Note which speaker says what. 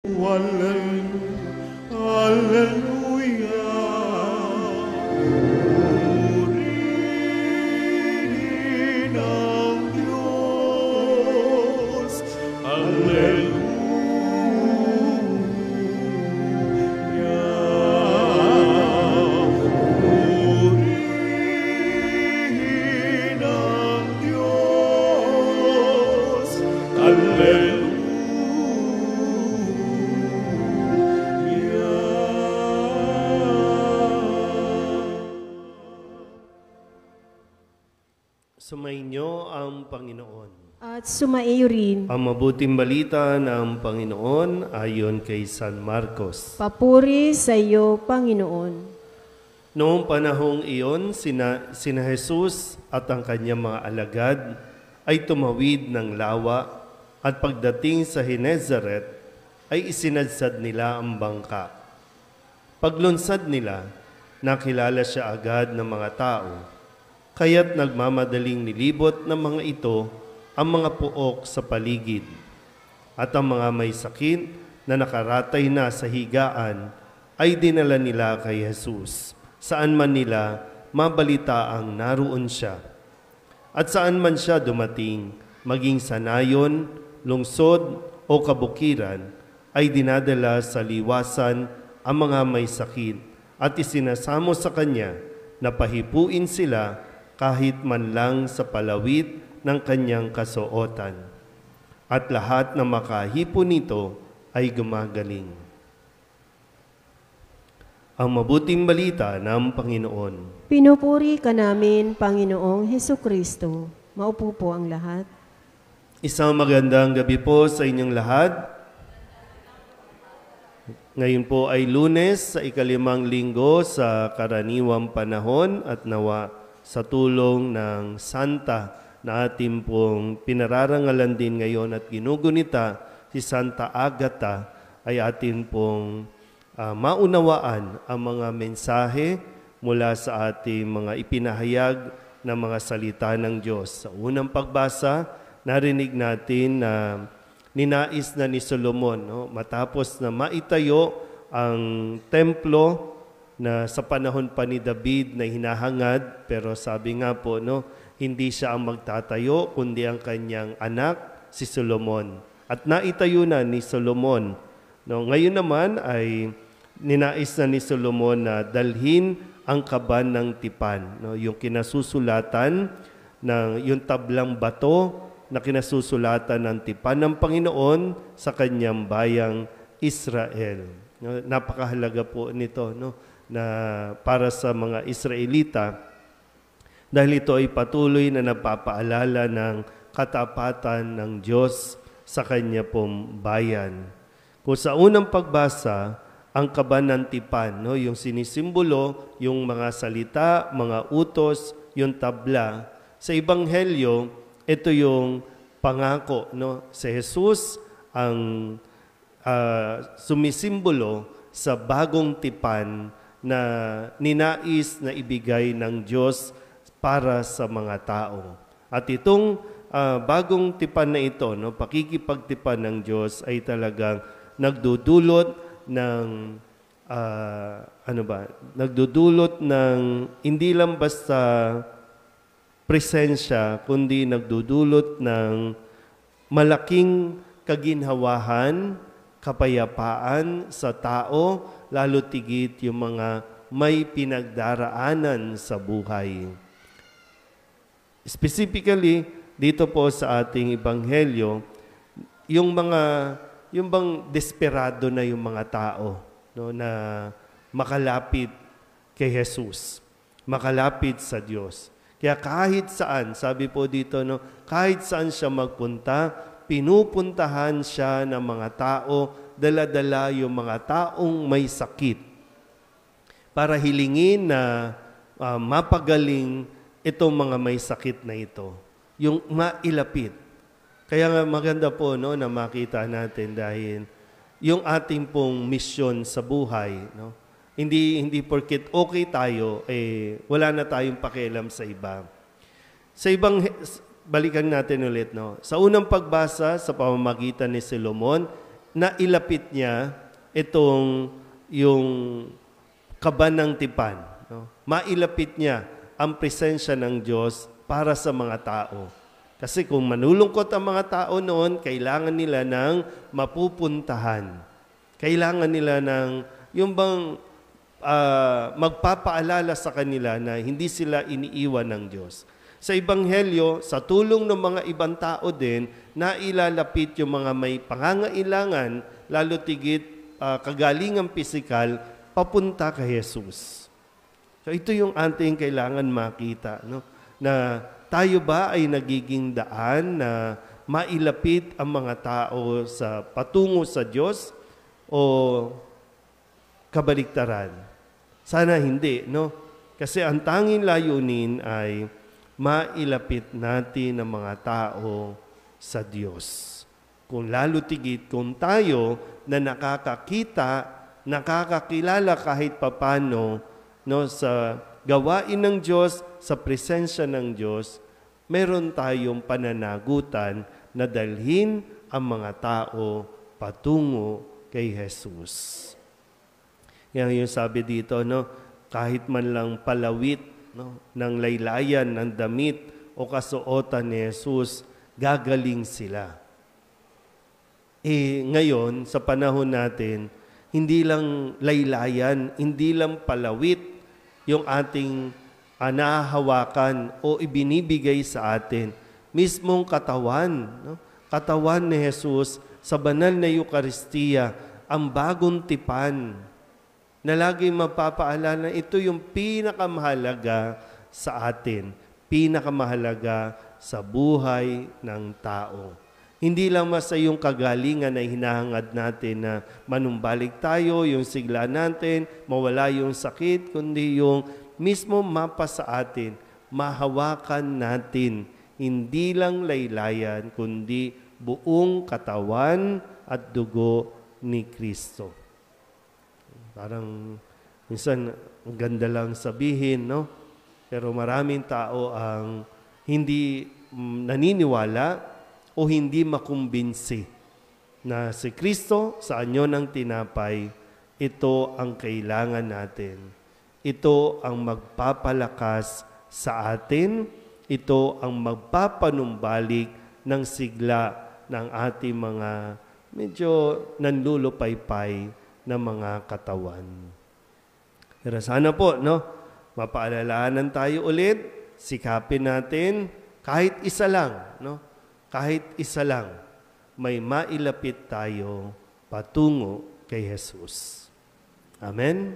Speaker 1: Hallelujah, hallelujah. Purihin ang Diyos. Hallelujah. Purihin ang Diyos. Hallelujah.
Speaker 2: Sumainyo ang Panginoon.
Speaker 3: At sumaiyo rin.
Speaker 2: Ang mabuting balita ng Panginoon ayon kay San Marcos.
Speaker 3: Papuri sa iyo, Panginoon.
Speaker 2: Noong panahong iyon, sina Jesus at ang kanyang mga alagad ay tumawid ng lawa at pagdating sa Genezaret ay isinadsad nila ang bangka. Paglunsad nila, nakilala siya agad ng mga tao. Kaya't nagmamadaling nilibot ng mga ito ang mga puok sa paligid. At ang mga may sakit na nakaratay na sa higaan ay dinala nila kay Jesus. Saan man nila mabalita ang naroon siya. At saan man siya dumating, maging sa nayon, lungsod o kabukiran, ay dinadala sa liwasan ang mga may sakit at isinasamo sa kanya na pahipuin sila kahit man lang sa palawit ng kanyang kasuotan. At lahat na makahipo nito ay gumagaling. Ang mabuting balita ng Panginoon.
Speaker 3: Pinupuri ka namin, Panginoong Hesukristo. Maupo po ang lahat.
Speaker 2: Isang magandang gabi po sa inyong lahat. Ngayon po ay Lunes sa ikalimang linggo sa karaniwang panahon at nawa sa tulong ng Santa na ating pong pinararangalan din ngayon at ginugunita, si Santa Agata, ay atin pong maunawaan ang mga mensahe mula sa ating mga ipinahayag na mga salita ng Diyos. Sa unang pagbasa, narinig natin na ninais na ni Solomon, matapos na maitayo ang templo na sa panahon pa ni David na hinahangad, pero sabi nga po, hindi siya ang magtatayo, kundi ang kanyang anak, si Solomon. At naitayo na ni Solomon. Ngayon naman ay ninais na ni Solomon na dalhin ang kaban ng tipan. Yung kinasusulatan, yung tablang bato na kinasusulatan ng tipan ng Panginoon sa kanyang bayang Israel. Napakahalaga po nito, na para sa mga Israelita, dahil ito ay patuloy na napapaalala ng katapatan ng Diyos sa kanya pong bayan. Kung sa unang pagbasa, ang kaban ng tipan, yung sinisimbolo, yung mga salita, mga utos, yung tabla. Sa Ebanghelyo, ito yung pangako. Si Jesus ang sumisimbolo sa bagong tipan na ninais na ibigay ng Diyos para sa mga tao. At itong bagong tipan na ito, pakikipagtipan ng Diyos ay talagang nagdudulot ng nagdudulot ng hindi lang basta presensya, kundi nagdudulot ng malaking kaginhawahan, kapayapaan sa tao, lalo tigit yung mga may pinagdaraanan sa buhay. Specifically, dito po sa ating Ebanghelyo, yung bang desperado na yung mga tao, na makalapit kay Jesus, makalapit sa Diyos. Kaya kahit saan, sabi po dito, kahit saan siya magpunta, pinupuntahan siya ng mga tao, dala-dala yung mga taong may sakit para hilingin na mapagaling itong mga may sakit na ito, yung mailapit. Kaya nga maganda po na makita natin dahil yung ating pong misyon sa buhay, hindi porket okay tayo, wala na tayong pakialam sa iba. Sa balikan natin ulit, Sa unang pagbasa sa pamamagitan ni Solomon, nailapit niya itong yung kaban ng tipan. No? Mailapit niya ang presensya ng Diyos para sa mga tao. Kasi kung manulungkot ang mga tao noon, kailangan nila ng mapupuntahan. Kailangan nila ng yung bang magpapaalala sa kanila na hindi sila iniiwan ng Diyos. Sa Ebanghelyo, sa tulong ng mga ibang tao din, nailalapit yung mga may pangangailangan, lalo tigit kagalingang pisikal, papunta kay Jesus. So ito yung ating kailangan makita, no? Na tayo ba ay nagiging daan na mailapit ang mga tao sa patungo sa Diyos o kabaliktaran? Sana hindi, no? Kasi ang tanging layunin ay mailapit natin ang mga tao sa Diyos. Kung lalo tigit, kung tayo na nakakakita, nakakakilala kahit papano, no, sa gawain ng Diyos, sa presensya ng Diyos, meron tayong pananagutan na dalhin ang mga tao patungo kay Jesus. Yan yung sabi dito, no, kahit man lang palawit, no, ng laylayan ng damit o kasuotan ni Jesus, gagaling sila. Ngayon, sa panahon natin, hindi lang laylayan, hindi lang palawit yung ating nahahawakan o ibinibigay sa atin. Mismong katawan, no? Katawan ni Jesus sa banal na Eucharistia, ang bagong tipan, na laging mapapaalala, ito yung pinakamahalaga sa atin, pinakamahalaga sa buhay ng tao. Hindi lang basta yung kagalingan na hinahangad natin na manumbalik tayo, yung sigla natin, mawala yung sakit, kundi yung mismo mapa sa atin, mahawakan natin, hindi lang laylayan, kundi buong katawan at dugo ni Kristo. Parang minsan ang ganda lang sabihin, no? Pero maraming tao ang hindi naniniwala o hindi makumbinsi na si Kristo sa anyo ng tinapay, ito ang kailangan natin. Ito ang magpapalakas sa atin. Ito ang magpapanumbalik ng sigla ng ating mga medyo nanlulupaypay na mga katawan. Pero sana po, no, mapaalalahanan tayo ulit, sikapin natin kahit isa lang, no? Kahit isa lang, may mailapit tayo patungo kay Jesus. Amen?